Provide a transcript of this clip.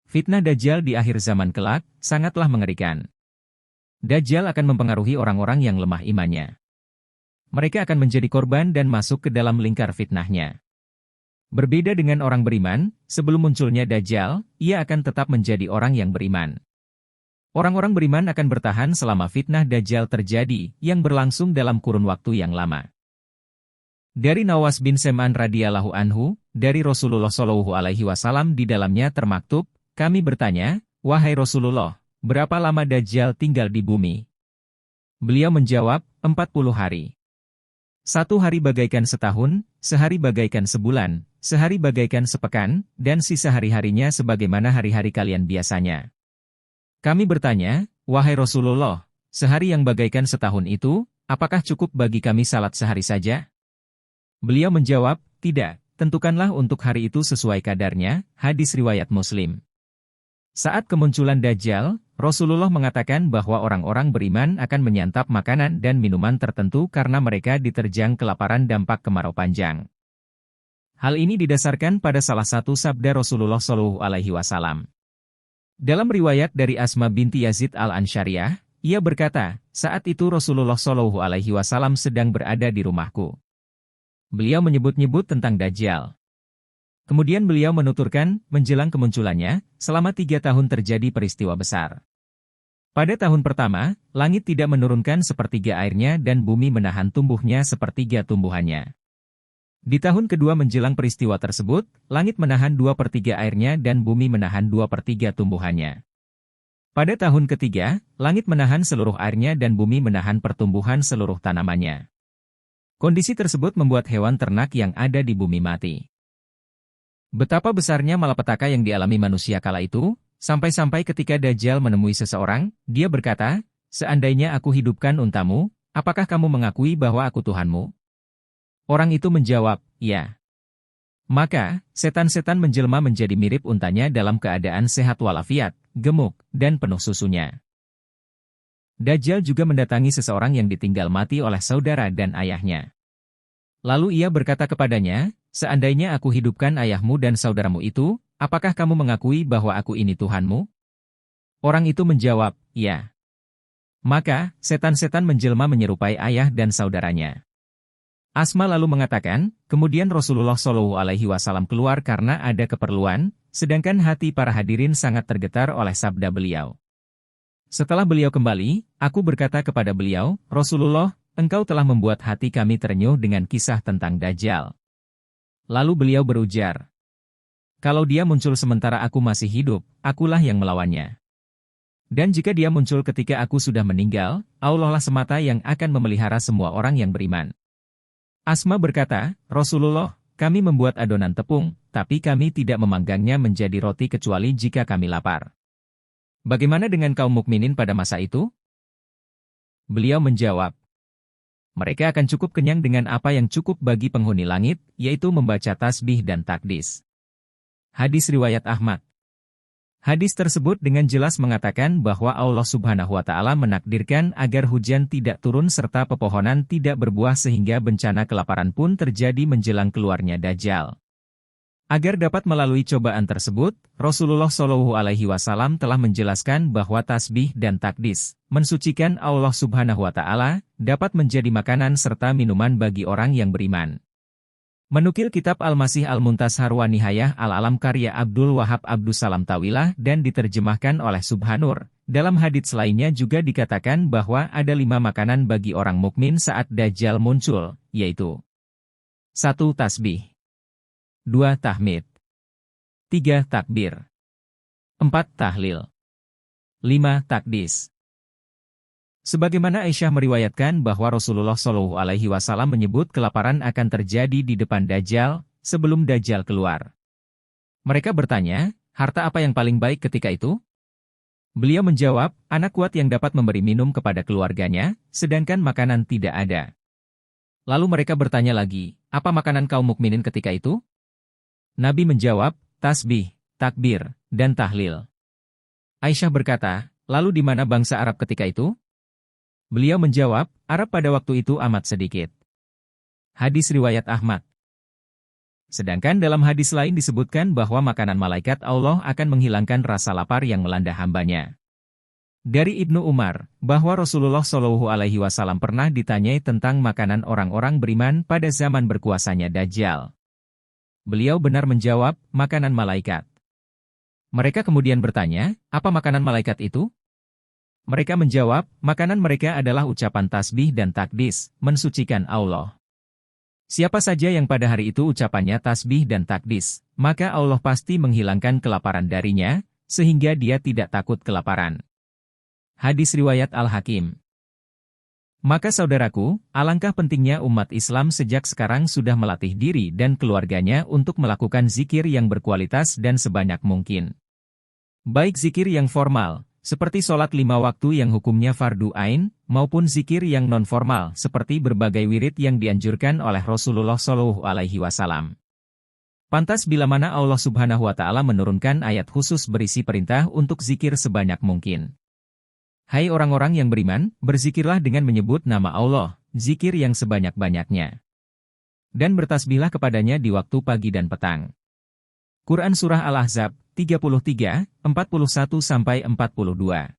Fitnah Dajjal di akhir zaman kelak sangatlah mengerikan. Dajjal akan mempengaruhi orang-orang yang lemah imannya. Mereka akan menjadi korban dan masuk ke dalam lingkar fitnahnya. Berbeda dengan orang beriman, sebelum munculnya Dajjal, ia akan tetap menjadi orang yang beriman. Orang-orang beriman akan bertahan selama fitnah Dajjal terjadi, yang berlangsung dalam kurun waktu yang lama. Dari Nawas bin Sam'an radhiyallahu anhu, dari Rasulullah Shallallahu alaihi wasallam di dalamnya termaktub, kami bertanya, wahai Rasulullah, berapa lama Dajjal tinggal di bumi? Beliau menjawab, 40 hari. Satu hari bagaikan setahun, sehari bagaikan sebulan, sehari bagaikan sepekan, dan sisa hari-harinya sebagaimana hari-hari kalian biasanya. Kami bertanya, wahai Rasulullah, sehari yang bagaikan setahun itu, apakah cukup bagi kami salat sehari saja? Beliau menjawab, tidak, tentukanlah untuk hari itu sesuai kadarnya, hadis riwayat Muslim. Saat kemunculan Dajjal, Rasulullah mengatakan bahwa orang-orang beriman akan menyantap makanan dan minuman tertentu karena mereka diterjang kelaparan dampak kemarau panjang. Hal ini didasarkan pada salah satu sabda Rasulullah Shallallahu alaihi wasallam. Dalam riwayat dari Asma binti Yazid al-Ansyariyah, ia berkata, saat itu Rasulullah Shallallahu alaihi wasallam sedang berada di rumahku. Beliau menyebut-nyebut tentang Dajjal. Kemudian beliau menuturkan, menjelang kemunculannya, selama 3 tahun terjadi peristiwa besar. Pada tahun pertama, langit tidak menurunkan sepertiga airnya dan bumi menahan tumbuhnya sepertiga tumbuhannya. Di tahun kedua menjelang peristiwa tersebut, langit menahan 2/3 airnya dan bumi menahan 2/3 tumbuhannya. Pada tahun ketiga, langit menahan seluruh airnya dan bumi menahan pertumbuhan seluruh tanamannya. Kondisi tersebut membuat hewan ternak yang ada di bumi mati. Betapa besarnya malapetaka yang dialami manusia kala itu, sampai-sampai ketika Dajjal menemui seseorang, dia berkata, seandainya aku hidupkan untamu, apakah kamu mengakui bahwa aku Tuhanmu? Orang itu menjawab, ya. Maka, setan-setan menjelma menjadi mirip untanya dalam keadaan sehat walafiat, gemuk, dan penuh susunya. Dajjal juga mendatangi seseorang yang ditinggal mati oleh saudara dan ayahnya. Lalu ia berkata kepadanya, seandainya aku hidupkan ayahmu dan saudaramu itu, apakah kamu mengakui bahwa aku ini Tuhanmu? Orang itu menjawab, ya. Maka, setan-setan menjelma menyerupai ayah dan saudaranya. Asma lalu mengatakan, kemudian Rasulullah Shallallahu alaihi wasallam keluar karena ada keperluan, sedangkan hati para hadirin sangat tergetar oleh sabda beliau. Setelah beliau kembali, aku berkata kepada beliau, Rasulullah, engkau telah membuat hati kami terenyuh dengan kisah tentang Dajjal. Lalu beliau berujar, kalau dia muncul sementara aku masih hidup, akulah yang melawannya. Dan jika dia muncul ketika aku sudah meninggal, Allah lah semata yang akan memelihara semua orang yang beriman. Asma berkata, Rasulullah, kami membuat adonan tepung, tapi kami tidak memanggangnya menjadi roti kecuali jika kami lapar. Bagaimana dengan kaum mukminin pada masa itu? Beliau menjawab, mereka akan cukup kenyang dengan apa yang cukup bagi penghuni langit, yaitu membaca tasbih dan takdis. Hadis riwayat Ahmad. Hadis tersebut dengan jelas mengatakan bahwa Allah Subhanahu wa Ta'ala menakdirkan agar hujan tidak turun serta pepohonan tidak berbuah sehingga bencana kelaparan pun terjadi menjelang keluarnya Dajjal. Agar dapat melalui cobaan tersebut, Rasulullah Shallallahu alaihi wasallam telah menjelaskan bahwa tasbih dan takdis, mensucikan Allah Subhanahu wa Ta'ala, dapat menjadi makanan serta minuman bagi orang yang beriman. Menukil kitab Al-Masih Al-Muntashar wa Nihayah Al-Alam karya Abdul Wahab Abdussalam Tawilah dan diterjemahkan oleh Subhanur, dalam hadits lainnya juga dikatakan bahwa ada 5 makanan bagi orang mukmin saat Dajjal muncul, yaitu 1. Tasbih, 2. Tahmid, 3. Takbir, 4. Tahlil, 5. Takdis. Sebagaimana Aisyah meriwayatkan bahwa Rasulullah Shallallahu alaihi wasallam menyebut kelaparan akan terjadi di depan Dajjal, sebelum Dajjal keluar. Mereka bertanya, harta apa yang paling baik ketika itu? Beliau menjawab, anak kuat yang dapat memberi minum kepada keluarganya, sedangkan makanan tidak ada. Lalu mereka bertanya lagi, apa makanan kaum mukminin ketika itu? Nabi menjawab, tasbih, takbir, dan tahlil. Aisyah berkata, lalu di mana bangsa Arab ketika itu? Beliau menjawab, Arab pada waktu itu amat sedikit. Hadis riwayat Ahmad. Sedangkan dalam hadis lain disebutkan bahwa makanan malaikat Allah akan menghilangkan rasa lapar yang melanda hambanya. Dari Ibnu Umar, bahwa Rasulullah Shallallahu Alaihi Wasallam pernah ditanyai tentang makanan orang-orang beriman pada zaman berkuasanya Dajjal. Beliau benar menjawab, makanan malaikat. Mereka kemudian bertanya, apa makanan malaikat itu? Mereka menjawab, makanan mereka adalah ucapan tasbih dan takdis, mensucikan Allah. Siapa saja yang pada hari itu ucapannya tasbih dan takdis, maka Allah pasti menghilangkan kelaparan darinya, sehingga dia tidak takut kelaparan. Hadis riwayat Al-Hakim. Maka saudaraku, alangkah pentingnya umat Islam sejak sekarang sudah melatih diri dan keluarganya untuk melakukan zikir yang berkualitas dan sebanyak mungkin. Baik zikir yang formal, seperti sholat 5 waktu yang hukumnya fardu ain, maupun zikir yang non-formal, seperti berbagai wirid yang dianjurkan oleh Rasulullah Shallallahu Alaihi Wasallam. Pantas bila mana Allah Subhanahu wa Ta'ala menurunkan ayat khusus berisi perintah untuk zikir sebanyak mungkin. Hai orang-orang yang beriman, berzikirlah dengan menyebut nama Allah, zikir yang sebanyak-banyaknya. Dan bertasbihlah kepadanya di waktu pagi dan petang. Quran Surah Al-Ahzab, 33, 41-42.